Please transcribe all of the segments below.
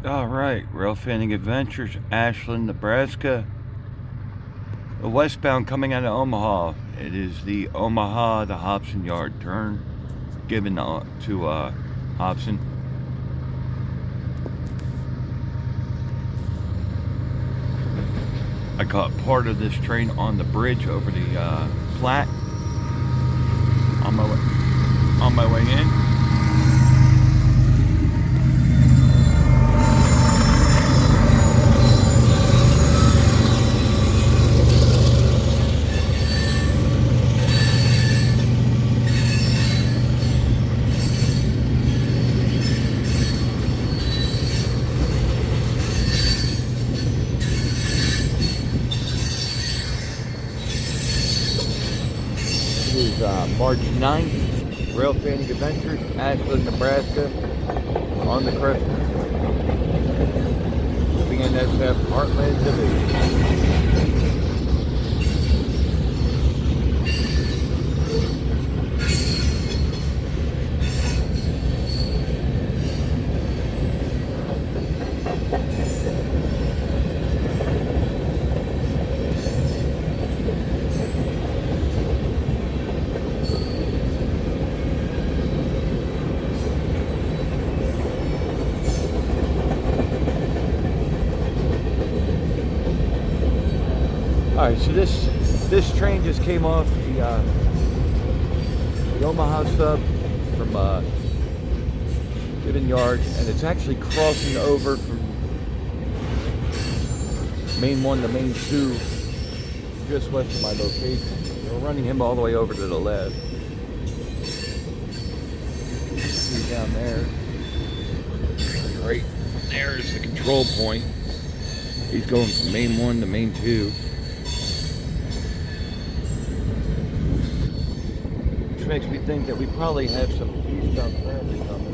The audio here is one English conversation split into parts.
Alright, Rail Fanning Adventures, Ashland, Nebraska. The westbound coming out of Omaha. It is the Omaha, the Gibson Yard turn given to Hobson. I caught part of this train on the bridge over the Platte on my way in. It is March 9th, Rail Fanning Adventures, Ashland, Nebraska, on the crest. Moving in SF Heartland Division. Alright, so this train just came off the Omaha sub from Gibson Yard, and it's actually crossing over from main 1 to main 2, just west of my location. We're running him all the way over to the left. See down there. Right there is the control point. He's going from main 1 to main 2. Makes me think that we probably have some eastbound traffic coming.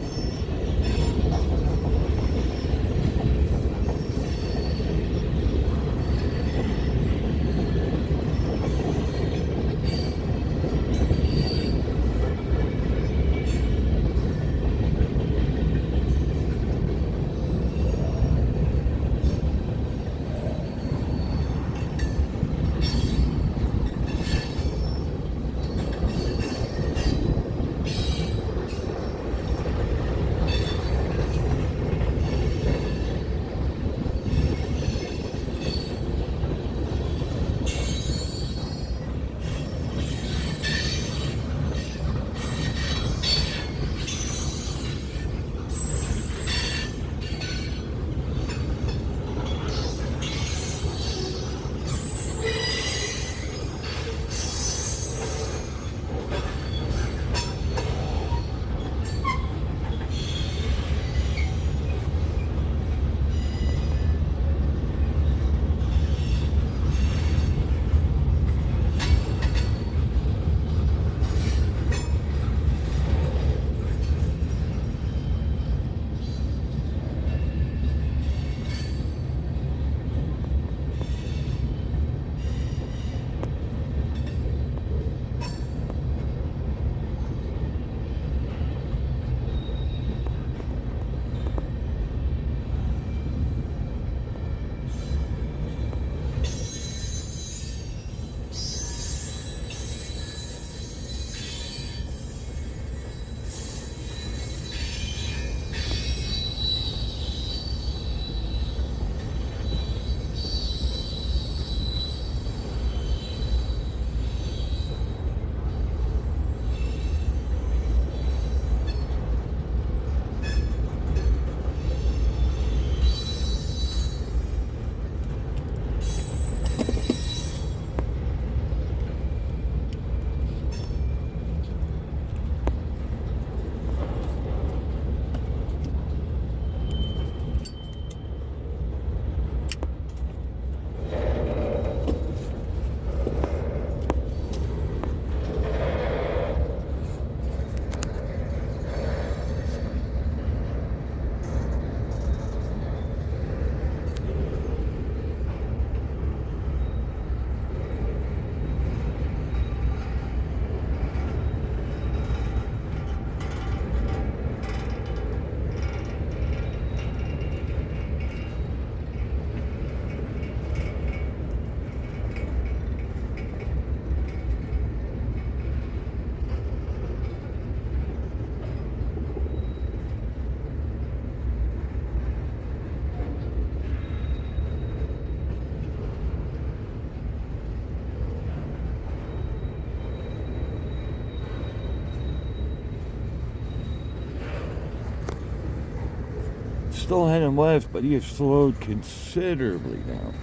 still heading west, but he has slowed considerably now.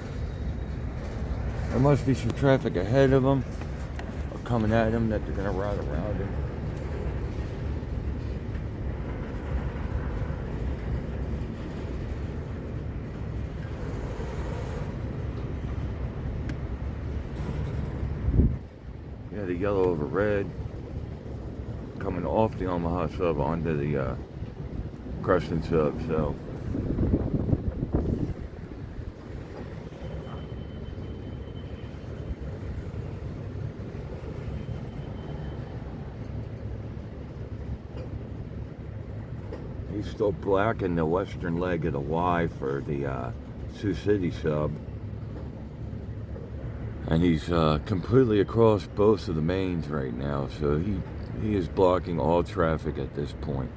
There must be some traffic ahead of him or coming at him that they're going to route around him. Yeah, the yellow over red coming off the Omaha sub onto the Crescent sub, so he's still blacking the western leg of the Y for the Sioux City sub. And he's completely across both of the mains right now, so he is blocking all traffic at this point.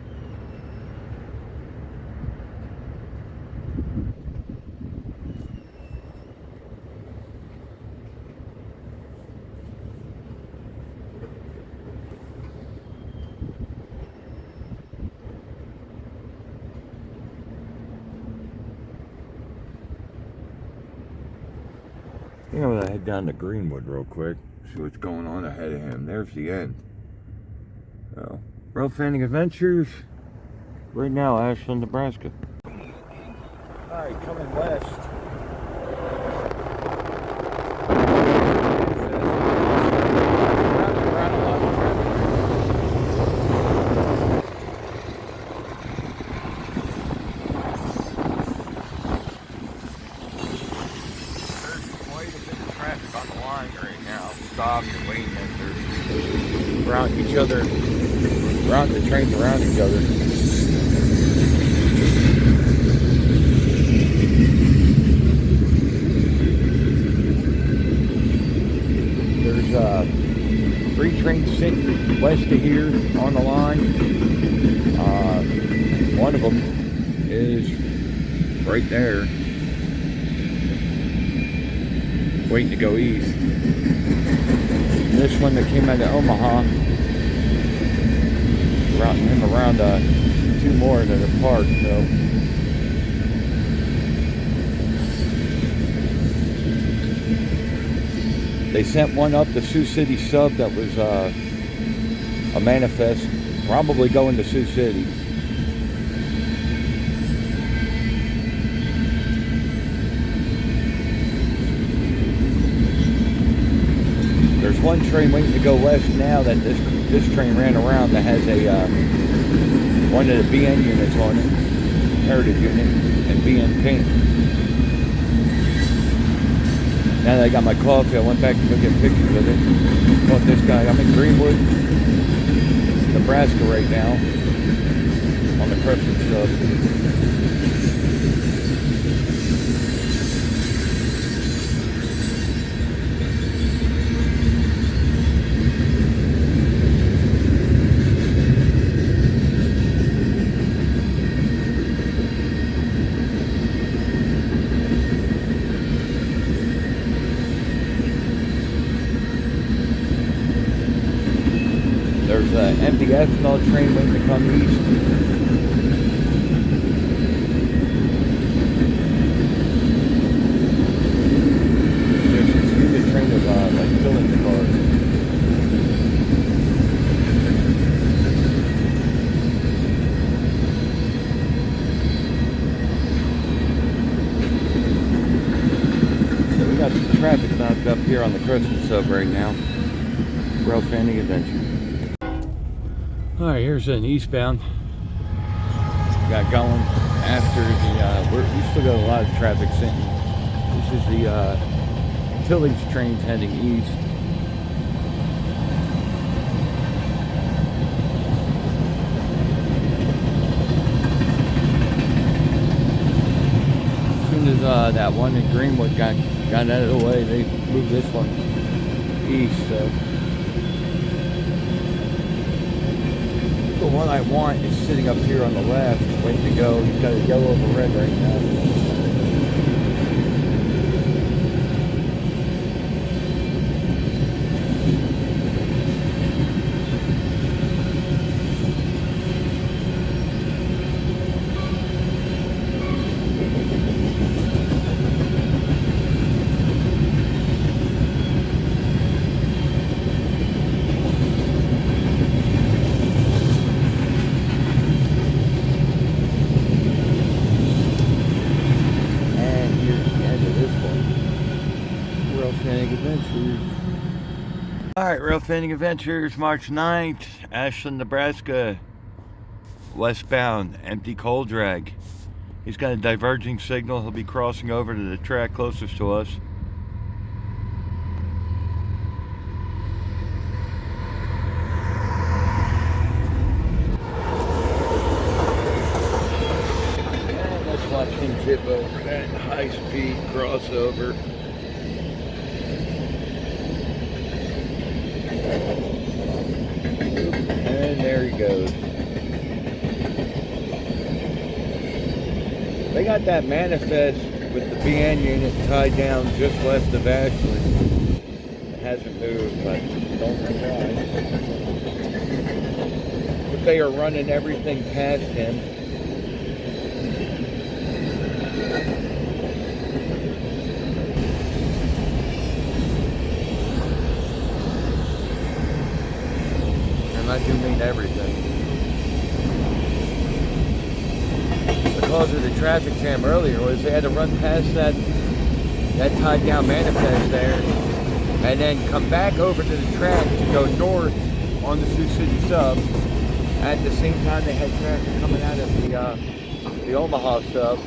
I think I'm gonna head down to Greenwood real quick, see what's going on ahead of him. There's the end. So, Road Fanning Adventures, right now, Ashland, Nebraska. Alright, coming west. Stopped and waiting as they're routing each other, routing the trains around each other. There's 3 trains sitting west of here on the line. One of them is right there, waiting to go east. This one that came out of Omaha, routing him around 2 more that are parked, so. They sent one up the Sioux City sub that was a manifest, probably going to Sioux City. There's one train waiting to go west now that this train ran around that has a one of the BN units on it, Heritage unit, and BN paint. Now that I got my coffee, I went back to go get pictures of it. Caught this guy. I'm in Greenwood, Nebraska right now, on the Crescent sub. There's an empty ethanol train waiting to come east. There's a stupid train of like filling the cars. So we got some traffic backed up here on the Crescent sub right now. Road Fanning Adventures. Alright, here's an eastbound. Got going after the, we still got a lot of traffic sitting. This is the tillage trains heading east. As soon as that one in Greenwood got out of the way, they moved this one east. So. The one I want is sitting up here on the left, waiting to go. He's got a yellow over red right now. Alright, Real Fanning Adventures, March 9th, Ashland, Nebraska, westbound, empty coal drag. He's got a diverging signal. He'll be crossing over to the track closest to us. And let's watch him zip over that high-speed crossover. And there he goes. They got that manifest with the BN unit tied down just west of Ashland. It hasn't moved, but don't know why. But they are running everything past him. And I do mean everything. The cause of the traffic jam earlier was they had to run past that tied down manifest there and then come back over to the track to go north on the Sioux City sub. At the same time they had traffic coming out of the Omaha sub,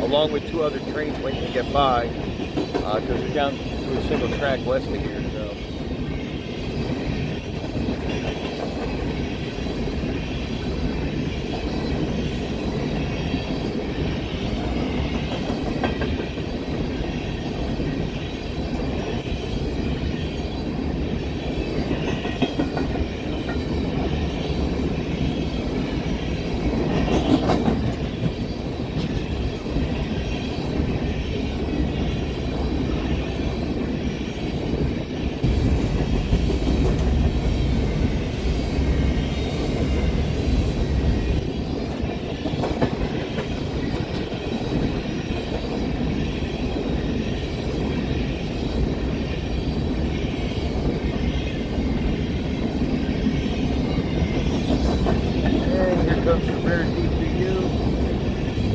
along with two other trains waiting to get by because they're down to a single track west of here. So. Comes from Rare DPU,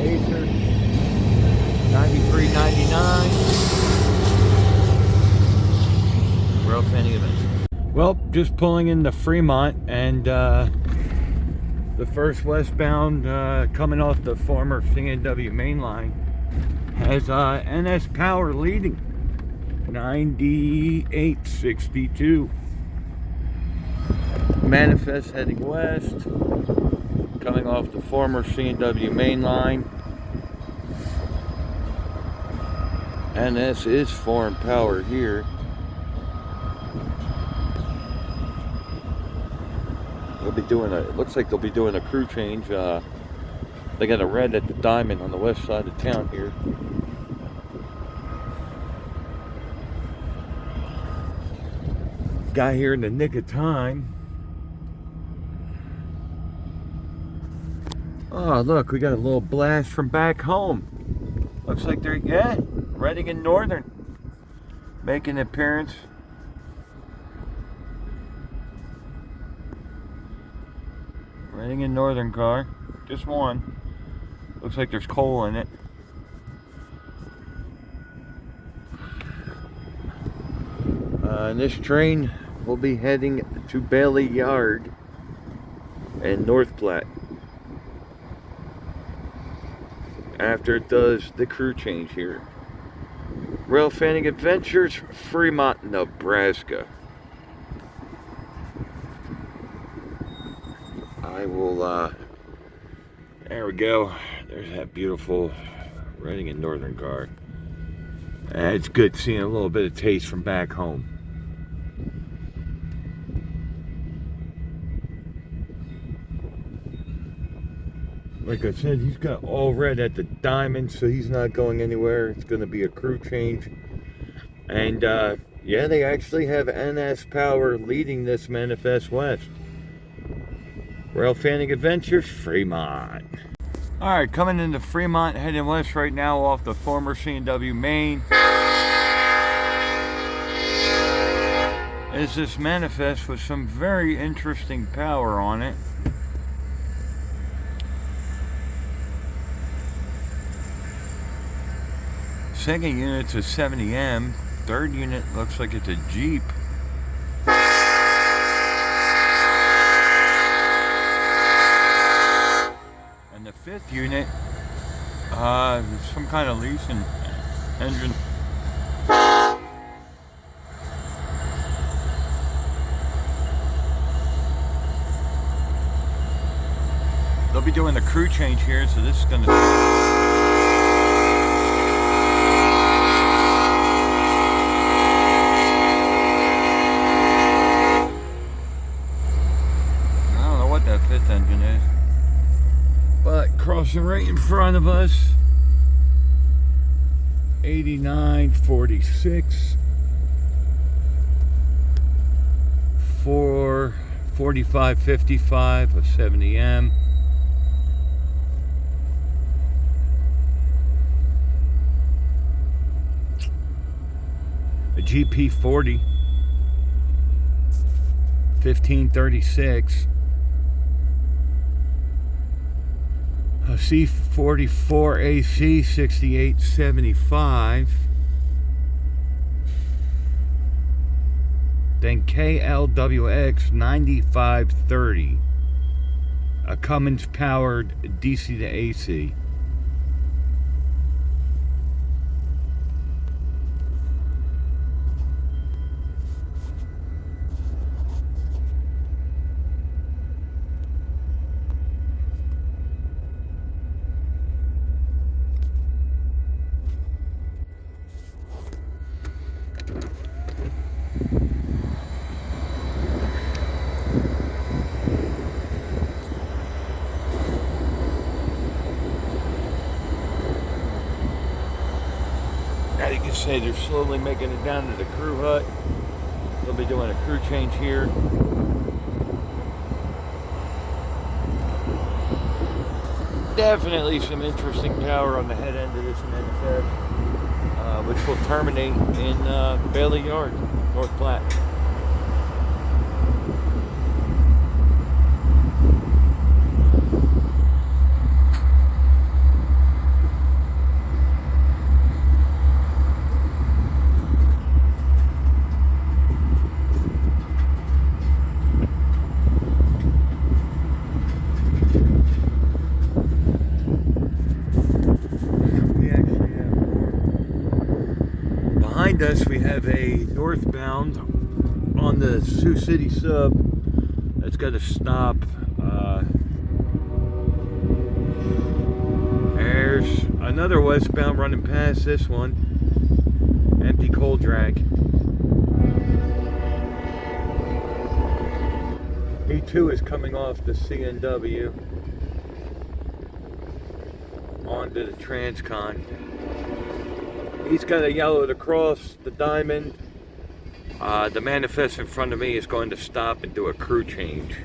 Acer, 93.99. Real Fanning Adventures. Well, just pulling into Fremont, and the first westbound coming off the former CNW main line has NS Power leading, 98.62. Manifest heading west, coming off the former CNW main line. And this is foreign power here. They'll be doing it looks like they'll be doing a crew change. They got a red at the diamond on the west side of town here. Got here in the nick of time. Oh, look, we got a little blast from back home. Looks like they're, yeah, Reading and Northern making an appearance. Reading and Northern car, just one. Looks like there's coal in it. And this train will be heading to Bailey Yard in North Platte after it does the crew change here. Real Fanning Adventures, Fremont, Nebraska. I will, there we go. There's that beautiful Reading and Northern car. It's good seeing a little bit of taste from back home. Like I said, he's got all red at the diamond, so he's not going anywhere. It's going to be a crew change. And, yeah, they actually have NS Power leading this manifest west. Real Fanning Adventures, Fremont. Alright, coming into Fremont, heading west right now off the former CNW main. Is this manifest with some very interesting power on it. Second unit's a 70M, Third unit looks like it's a Jeep. And the fifth unit is some kind of leasing engine. They'll be doing the crew change here, so this is going to... I don't know what that fifth engine is. But crossing right in front of us, 8946 for 4555 of 70M. A GP40 1536. A C44 AC 6875. Then KLWX 9530. A Cummins powered DC to AC. As you can see, they're slowly making it down to the crew hut. They'll be doing a crew change here. Definitely some interesting power on the head end of this manifest, which will terminate in Bailey Yard, North Platte. Behind us we have a northbound on the Sioux City sub that's got to stop. There's another westbound running past this one, empty coal drag. He too is coming off the CNW onto the Transcon. He's got a yellowed across the diamond. The manifest in front of me is going to stop and do a crew change.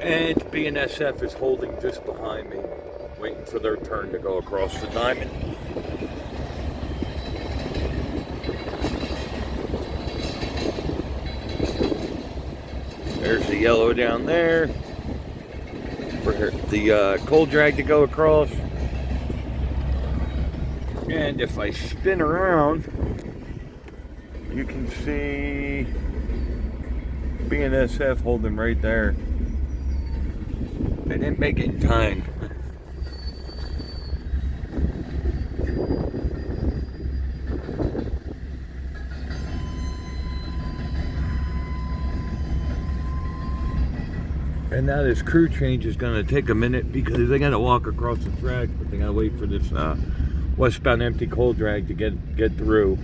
And BNSF is holding just behind me, waiting for their turn to go across the diamond. There's the yellow down there for the coal drag to go across. And if I spin around, you can see BNSF holding right there. They didn't make it in time. And now this crew change is going to take a minute because they got to walk across the track, but they got to wait for this westbound empty coal drag to get through.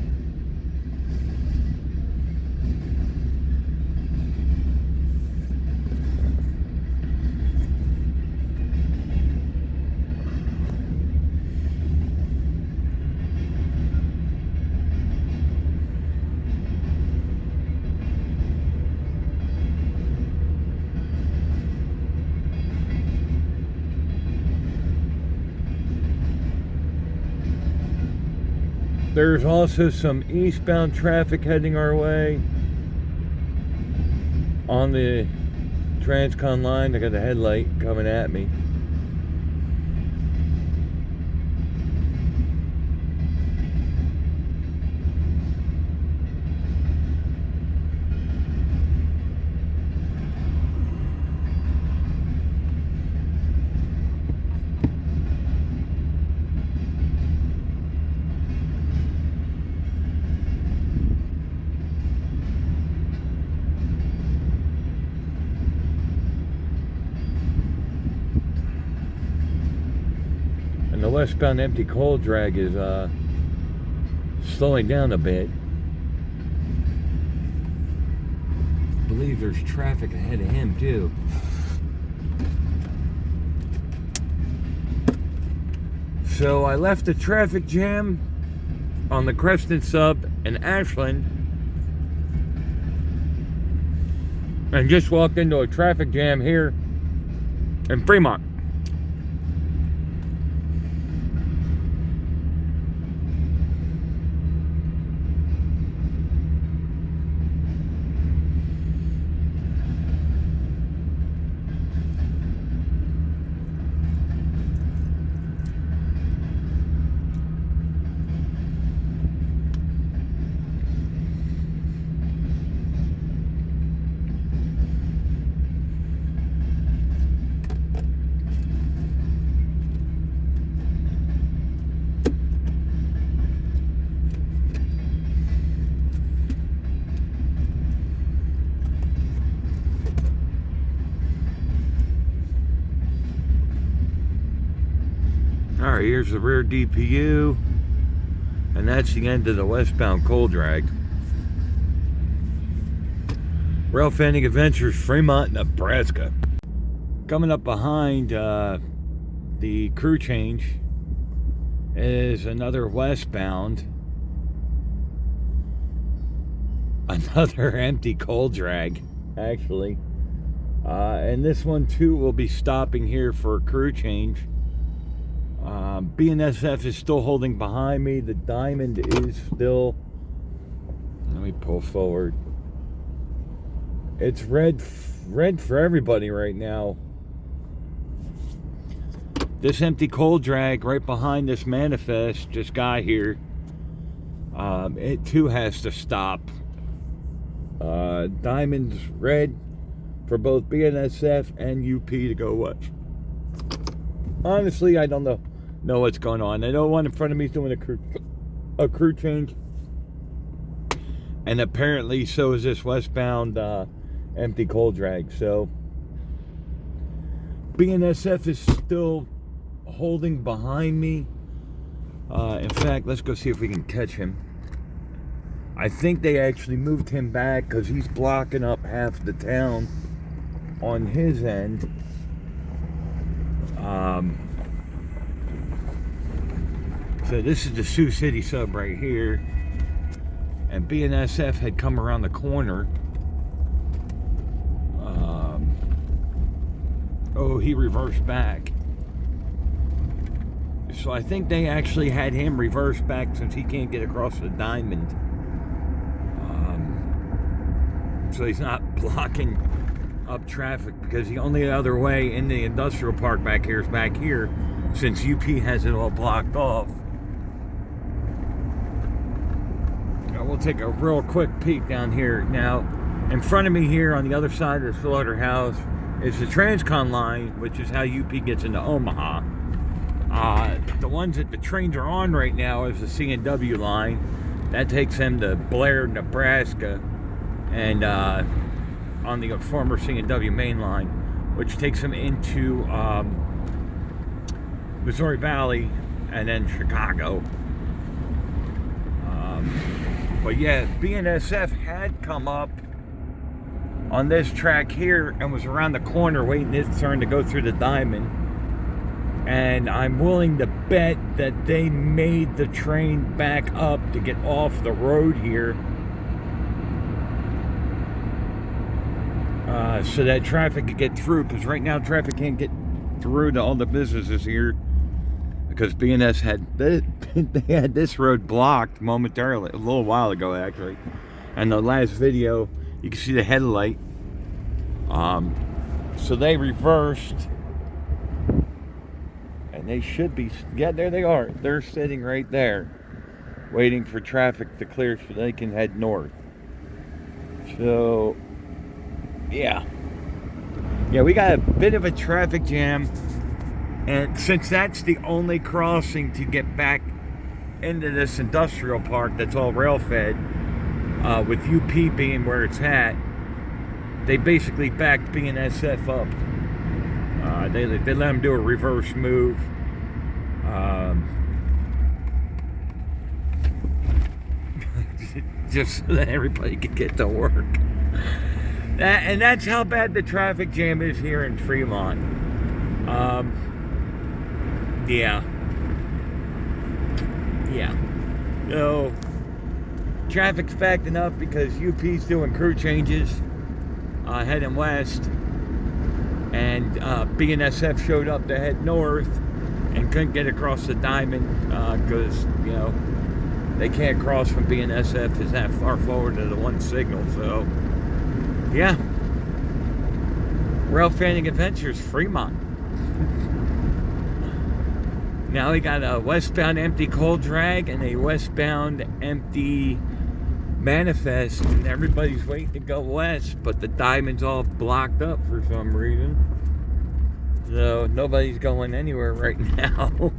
There's also some eastbound traffic heading our way on the Transcon line. I got a headlight coming at me. westbound empty coal drag is slowing down a bit. I believe there's traffic ahead of him too. So I left the traffic jam on the Creston sub in Ashland and just walked into a traffic jam here in Fremont. Alright, here's the rear DPU, and that's the end of the westbound coal drag. Rail Fanning Adventures, Fremont, Nebraska. Coming up behind the crew change is another westbound, another empty coal drag, actually. And this one too will be stopping here for a crew change. BNSF is still holding behind me. The Diamond is still, let me pull forward. It's red for everybody right now. This empty coal drag right behind this manifest, this guy here, it too has to stop. Diamond's red for both BNSF and UP to go west. Honestly, I don't know what's going on. I know one in front of me is doing a crew change, and apparently so is this westbound empty coal drag. So BNSF is still holding behind me. In fact, let's go see if we can catch him. I think they actually moved him back because he's blocking up half the town on his end. So this is the Sioux City sub right here, and BNSF had come around the corner. Oh, he reversed back. So I think they actually had him reverse back since he can't get across the Diamond. So he's not blocking up traffic, because the only other way in the industrial park back here is back here, since UP has it all blocked off. We'll take a real quick peek down here. Now, in front of me here on the other side of the slaughterhouse is the Transcon line, which is how UP gets into Omaha. The ones that the trains are on right now is the C&W line. That takes them to Blair, Nebraska, and on the former C&W main line, which takes them into Missouri Valley and then Chicago. But yeah, BNSF had come up on this track here and was around the corner waiting his turn to go through the Diamond. And I'm willing to bet that they made the train back up to get off the road here, so that traffic could get through, because right now traffic can't get through to all the businesses here because BNS they had this road blocked momentarily a little while ago, actually. And the last video you can see the headlight, so they reversed, and they should be, yeah, there they are. They're sitting right there waiting for traffic to clear so they can head north. So yeah, we got a bit of a traffic jam, and since that's the only crossing to get back into this industrial park that's all rail fed, with UP being where it's at, they basically backed BNSF up. They let them do a reverse move, Just so that everybody can get to work. And that's how bad the traffic jam is here in Fremont. Yeah. So, traffic's backing up because UP's doing crew changes heading west. And BNSF showed up to head north and couldn't get across the diamond because, you know, they can't cross from BNSF is that far forward to the one signal. So, yeah. Rail Fanning Adventures, Fremont. Now we got a westbound empty coal drag and a westbound empty manifest, and everybody's waiting to go west, but the diamond's all blocked up for some reason. So nobody's going anywhere right now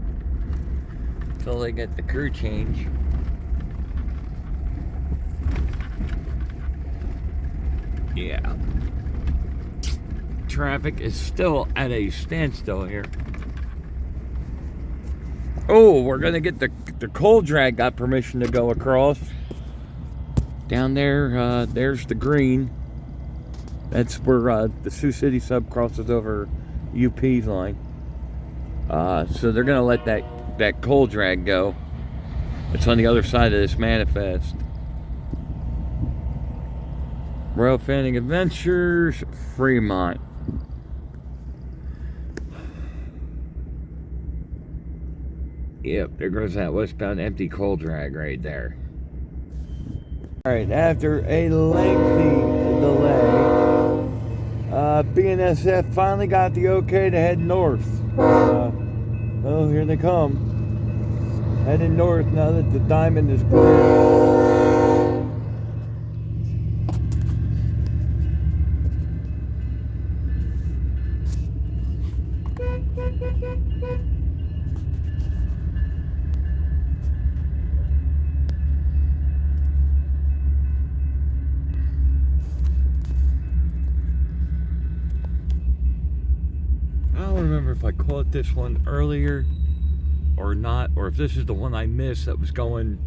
until they get the crew change. Yeah. Traffic is still at a standstill here. Oh, we're gonna get the coal drag got permission to go across. Down there, there's the green. That's where the Sioux City sub crosses over UP's line. So they're gonna let that coal drag go. It's on the other side of this manifest. Rail Fanning Adventures, Fremont. Yep, there goes that westbound empty coal drag right there. Alright, after a lengthy delay, BNSF finally got the okay to head north. Oh, here they come. Heading north now that the diamond is clear. I don't remember if I caught this one earlier or not, or if this is the one I missed that was going.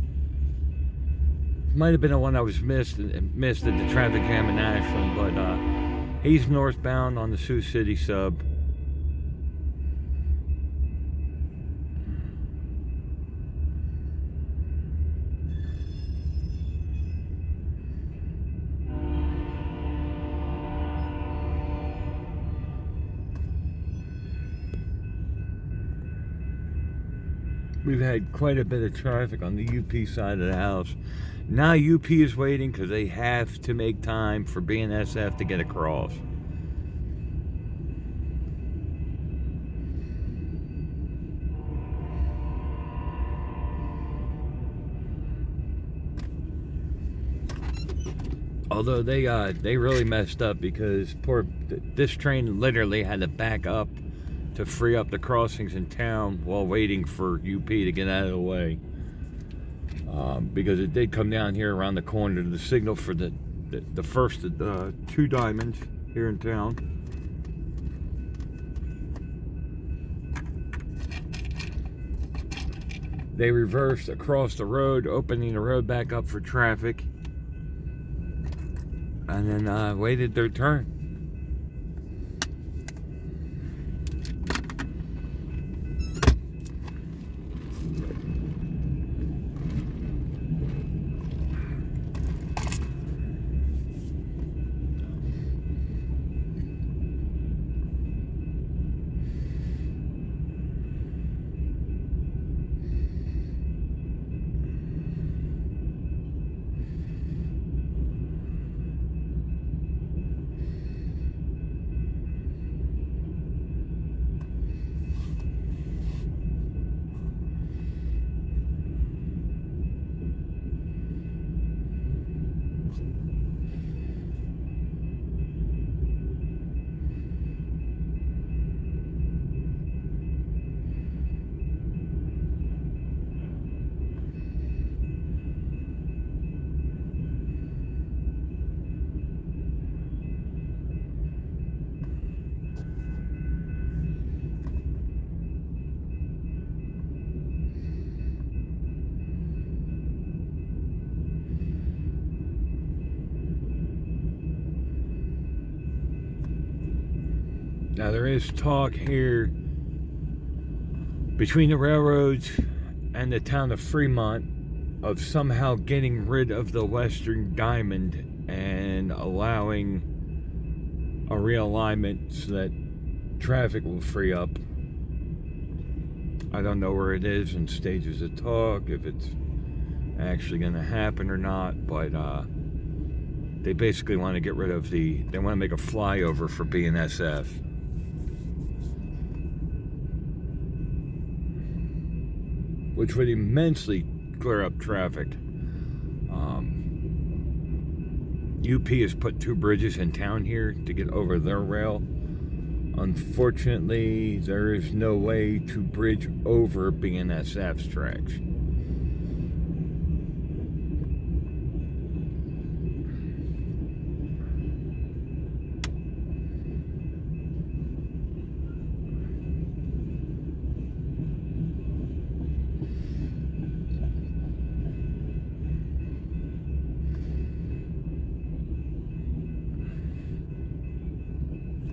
Might have been the one I was missed at the traffic jam in Ashland, but he's northbound on the Sioux City sub. We've had quite a bit of traffic on the UP side of the house. Now UP is waiting because they have to make time for BNSF to get across. Although they really messed up because this train literally had to back up to free up the crossings in town while waiting for UP to get out of the way. Because it did come down here around the corner to the signal for the first two diamonds here in town. They reversed across the road, opening the road back up for traffic, and then waited their turn. Now there is talk here between the railroads and the town of Fremont of somehow getting rid of the Western Diamond and allowing a realignment so that traffic will free up. I don't know where it is in stages of talk, if it's actually going to happen or not, but they basically want to get rid of they want to make a flyover for BNSF. Which would immensely clear up traffic. UP has put 2 bridges in town here to get over their rail. Unfortunately, there is no way to bridge over BNSF's tracks.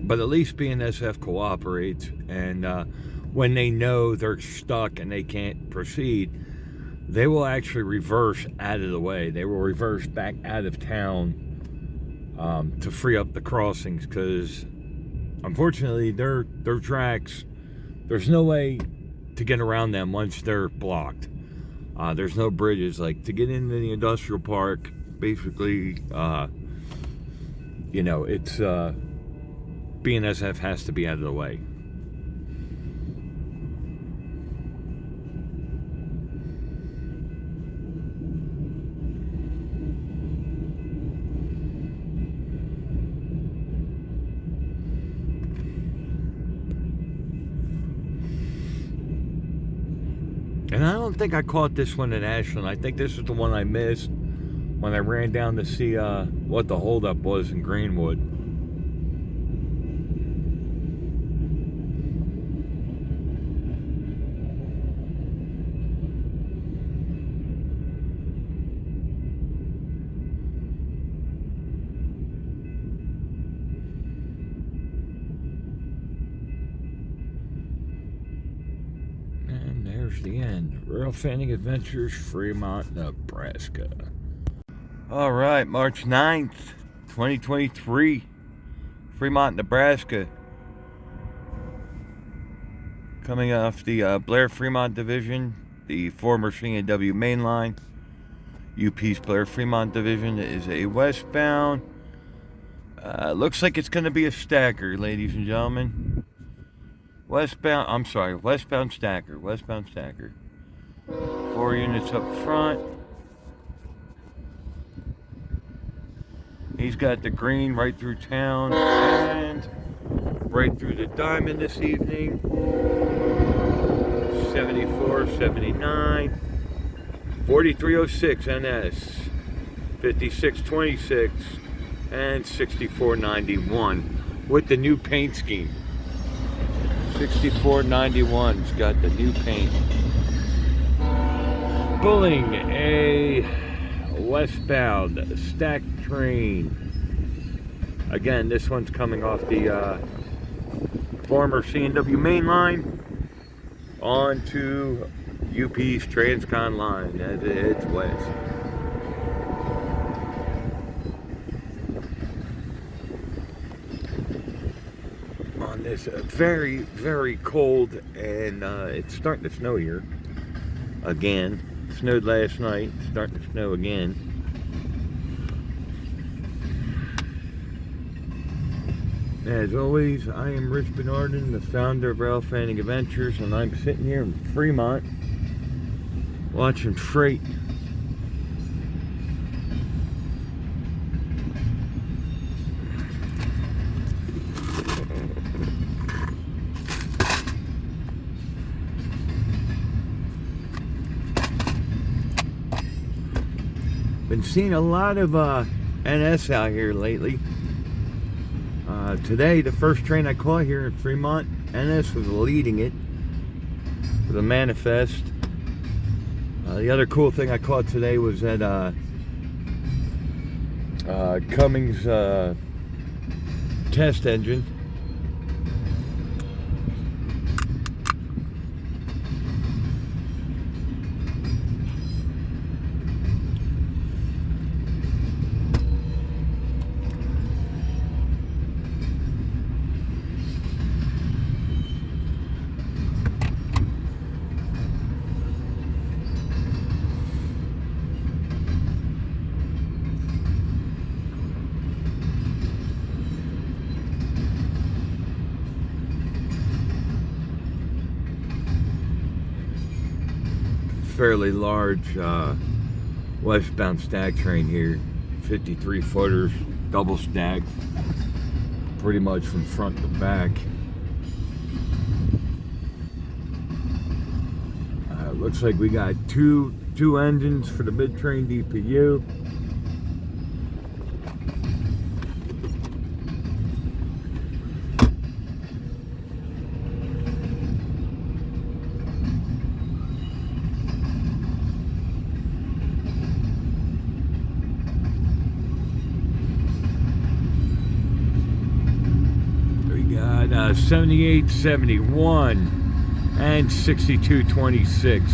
But at least BNSF cooperates, and when they know they're stuck and they can't proceed, they will actually reverse out of the way. They will reverse back out of town to free up the crossings, because unfortunately their tracks, there's no way to get around them once they're blocked. There's no bridges. Like, to get into the industrial park, basically, it's BNSF has to be out of the way. And I don't think I caught this one in Ashland. I think this is the one I missed when I ran down to see what the holdup was in Greenwood. There's the end. Rail Fanning Adventures, Fremont, Nebraska. All right, March 9th, 2023, Fremont, Nebraska. Coming off the Blair Fremont Division, the former C&W main line. UP's Blair Fremont Division is a westbound. Looks like it's going to be a stacker, ladies and gentlemen. Westbound stacker. 4 units up front. He's got the green right through town and right through the diamond this evening. 74, 79, 4306 NS, 5626, and 6491 with the new paint scheme. 6491's got the new paint. Pulling a westbound stacked train. Again, this one's coming off the former C&W main line onto UP's Transcon line as it heads west. It's very, very cold, and it's starting to snow here again. It snowed last night, it's starting to snow again. As always, I am Rich Bernardin, the founder of Rail Fanning Adventures, and I'm sitting here in Fremont watching freight. Been seeing a lot of NS out here lately. Today, the first train I caught here in Fremont, NS was leading it with a manifest. The other cool thing I caught today was that Cummins test engine fairly large westbound stack train here. 53 footers, double stacked, pretty much from front to back. Looks like we got two engines for the mid-train DPU. We got 78, 71. And 6226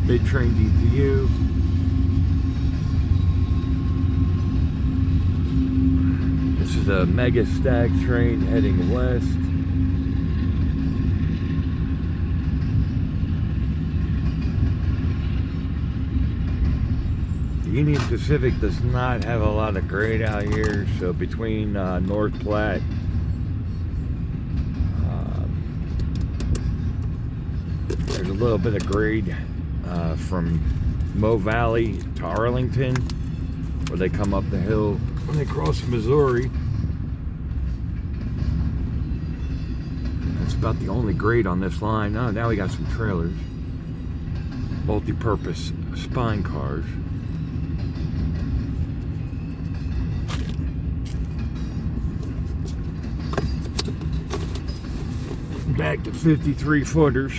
mid-train DPU. This is a mega stack train heading west. The Union Pacific does not have a lot of grade out here, so between North Platte, there's a little bit of grade from Mo Valley to Arlington, where they come up the hill when they cross Missouri. That's about the only grade on this line. Oh, now we got some trailers, multi-purpose spine cars. Back to 53 footers.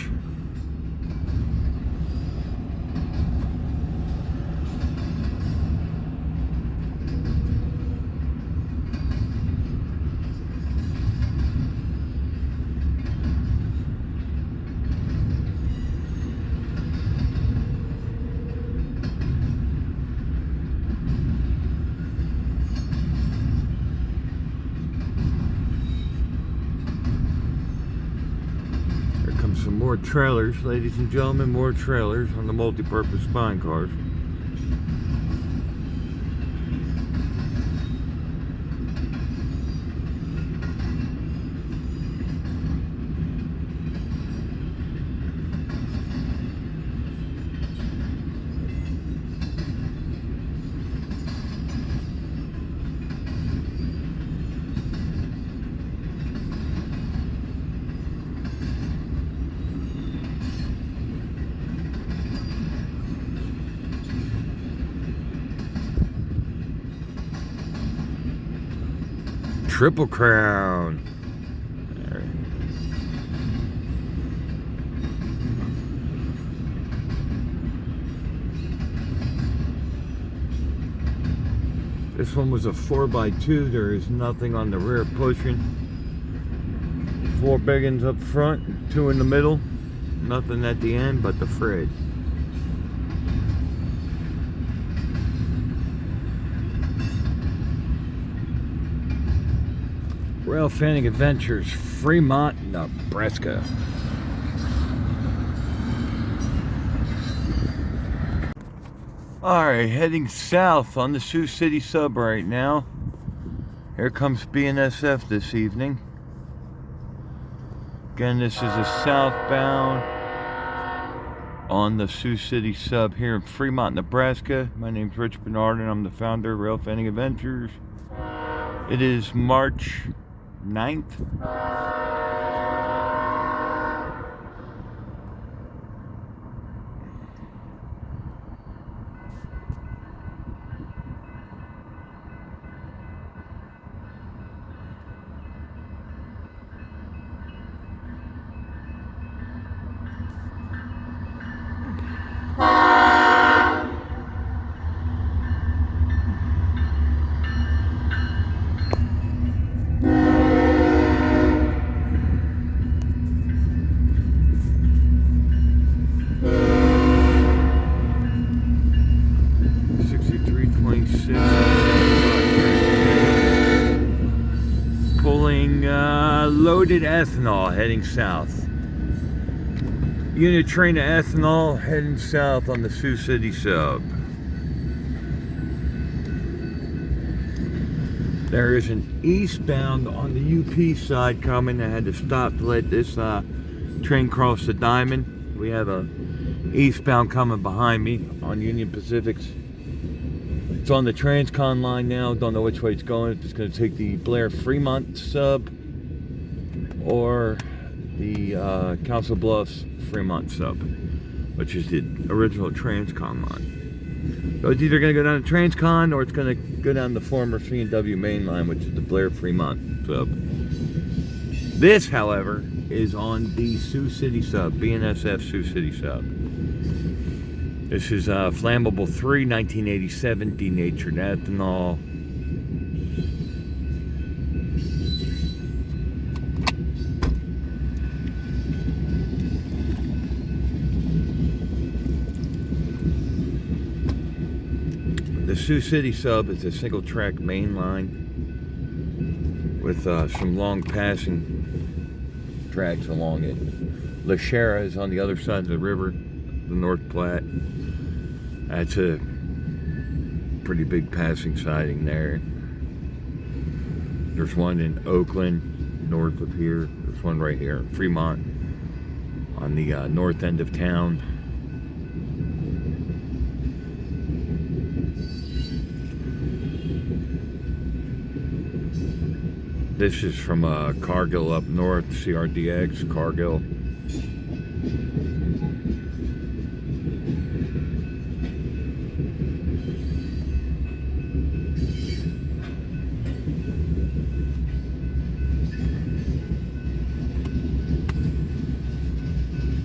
Some more trailers, ladies and gentlemen, more trailers on the multi-purpose spine cars. Triple Crown. There. This one was a 4x2. There is nothing on the rear pushing. 4 big ones up front, 2 in the middle. Nothing at the end but the frieght. Rail Fanning Adventures, Fremont, Nebraska. Alright, heading south on the Sioux City sub right now. Here comes BNSF this evening. Again, this is a southbound on the Sioux City sub here in Fremont, Nebraska. My name's Rich Bernard and I'm the founder of Rail Fanning Adventures. It is March 9th. Pulling loaded ethanol heading south. Unit train of ethanol heading south on the Sioux City sub. There is an eastbound on the UP side coming. I had to stop to let this train cross the diamond. We have a eastbound coming behind me on Union Pacific's. It's on the Transcon line now. Don't know which way it's going. If it's going to take the Blair Fremont sub or the Council Bluffs Fremont sub, which is the original Transcon line. So it's either going to go down to Transcon or it's going to go down the former C&W main line, which is the Blair Fremont sub. This, however, is on the Sioux City sub, BNSF Sioux City sub. This is Flammable 3, 1987, denatured ethanol. The Sioux City sub is a single track main line with some long passing tracks along it. LaShara is on the other side of the river, the North Platte. That's a pretty big passing siding there. There's one in Oakland, north of here. There's one right here in Fremont, on the north end of town. This is from Cargill up north, CRDX, Cargill.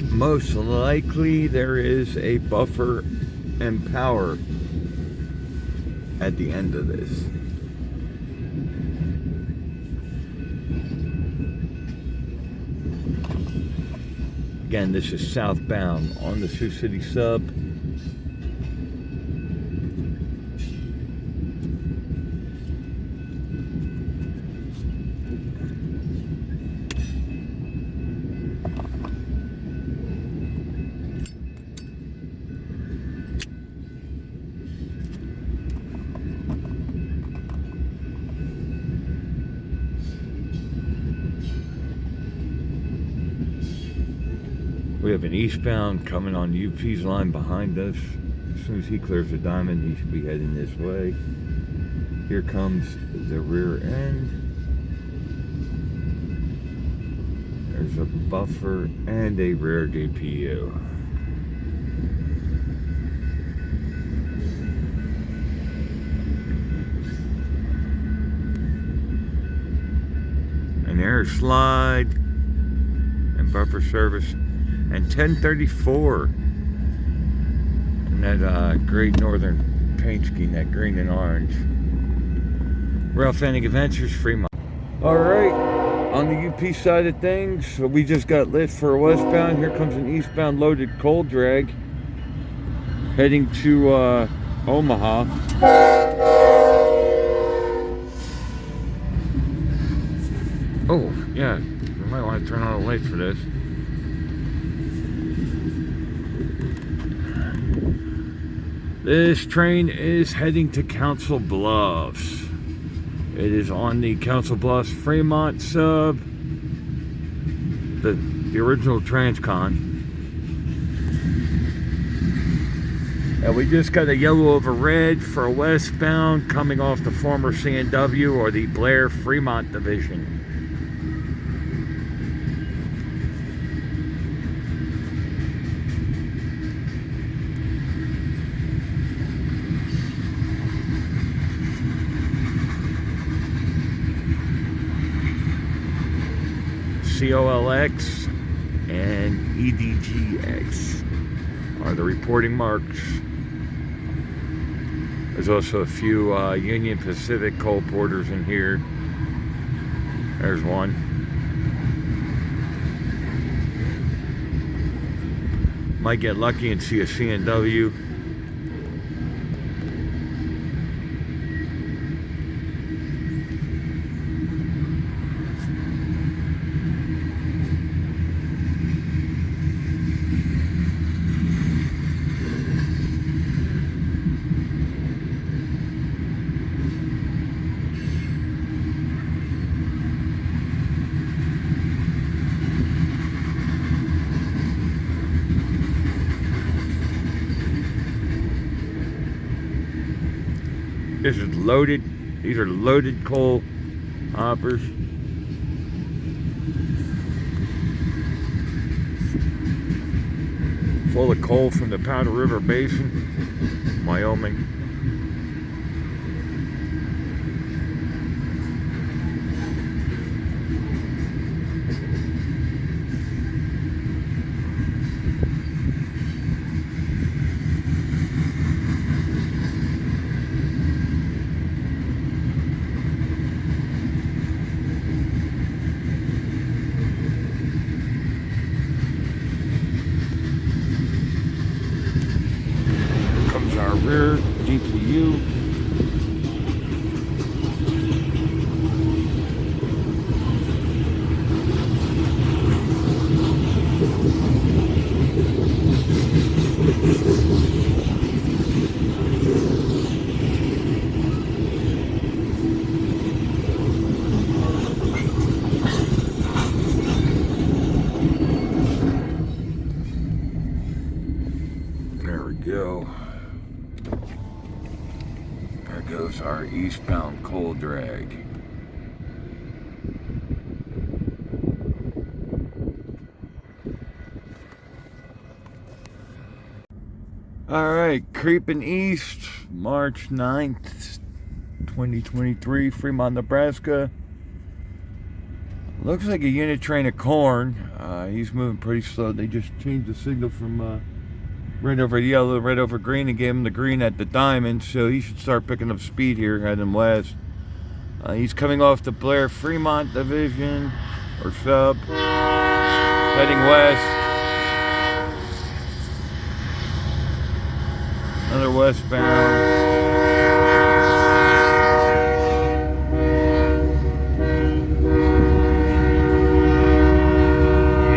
Most likely there is a buffer and power at the end of this. Again, this is southbound on the Sioux City sub. We have an eastbound coming on UP's line behind us. As soon as he clears the diamond, he should be heading this way. Here comes the rear end. There's a buffer and a rear DPU. An air slide and buffer service. And 1034, and that Great Northern paint scheme, that green and orange. Rail Fanning Adventures, Fremont. Alright, on the UP side of things, we just got lit for a westbound. Here comes an eastbound loaded coal drag heading to Omaha. Oh, yeah, you might want to turn on the lights for this. This train is heading to Council Bluffs. It is on the Council Bluffs Fremont sub, the original Transcon. And we just got a yellow over red for a westbound coming off the former C&W or the Blair Fremont division. COLX and EDGX are the reporting marks. There's also a few Union Pacific coal porters in here. There's one. Might get lucky and see a C&W. This is loaded. These are loaded coal hoppers. Full of coal from the Powder River Basin, Wyoming. Our rear DPU. There we go. There goes our eastbound coal drag. Alright, creeping east, March 9th, 2023, Fremont, Nebraska. Looks like a unit train of corn. He's moving pretty slow. They just changed the signal from red over yellow, red over green, and gave him the green at the diamond, so he should start picking up speed here, heading west. He's coming off the Blair Fremont division, or sub, heading west. Another westbound.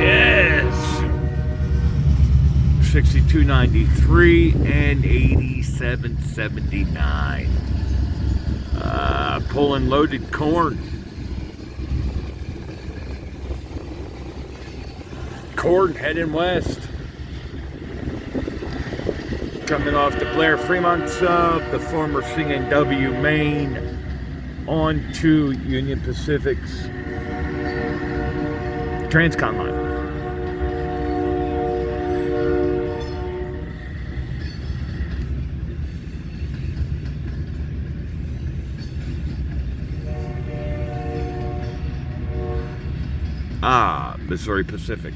Yes! 6293 and 8779. Pulling loaded corn. Corn heading west. Coming off the Blair Fremont sub, the former C&W Main, on to Union Pacific's Transcon line. Missouri Pacific.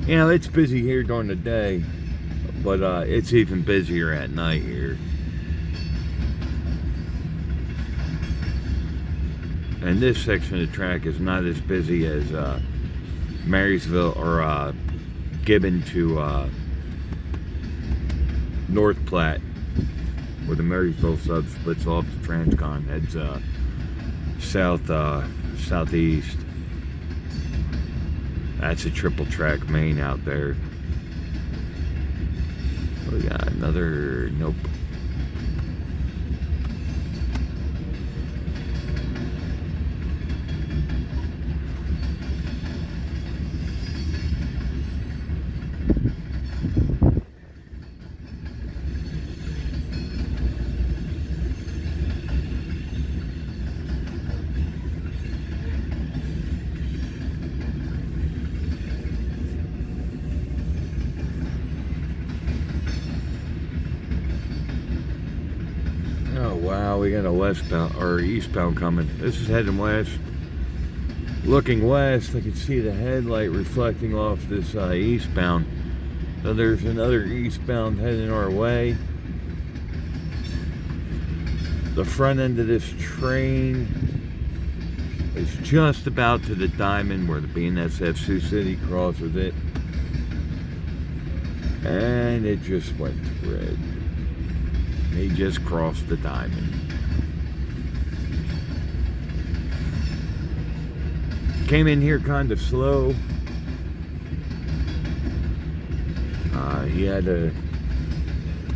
You know, it's busy here during the day, but it's even busier at night here. And this section of the track is not as busy as Marysville or Gibbon to North Platte, where the Marysville sub splits off the Transcon, heads southeast. That's a triple track main out there. We got another, nope. Oh wow, we got a westbound or eastbound coming. This is heading west. Looking west, I can see the headlight reflecting off this eastbound. So there's another eastbound heading our way. The front end of this train is just about to the diamond where the BNSF Sioux City crosses it. And it just went to red. They just crossed the diamond. Came in here kind of slow. He had a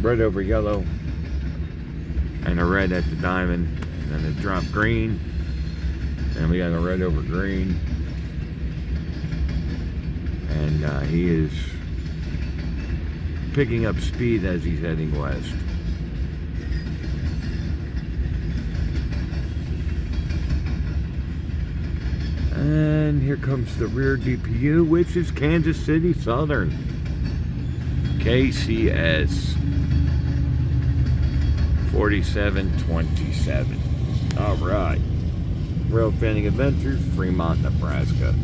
red over yellow and a red at the diamond, and then it dropped green, and we got a red over green, and he is picking up speed as he's heading west. And here comes the rear DPU, which is Kansas City Southern. KCS 4727. Alright. Rail Fanning Adventures, Fremont, Nebraska.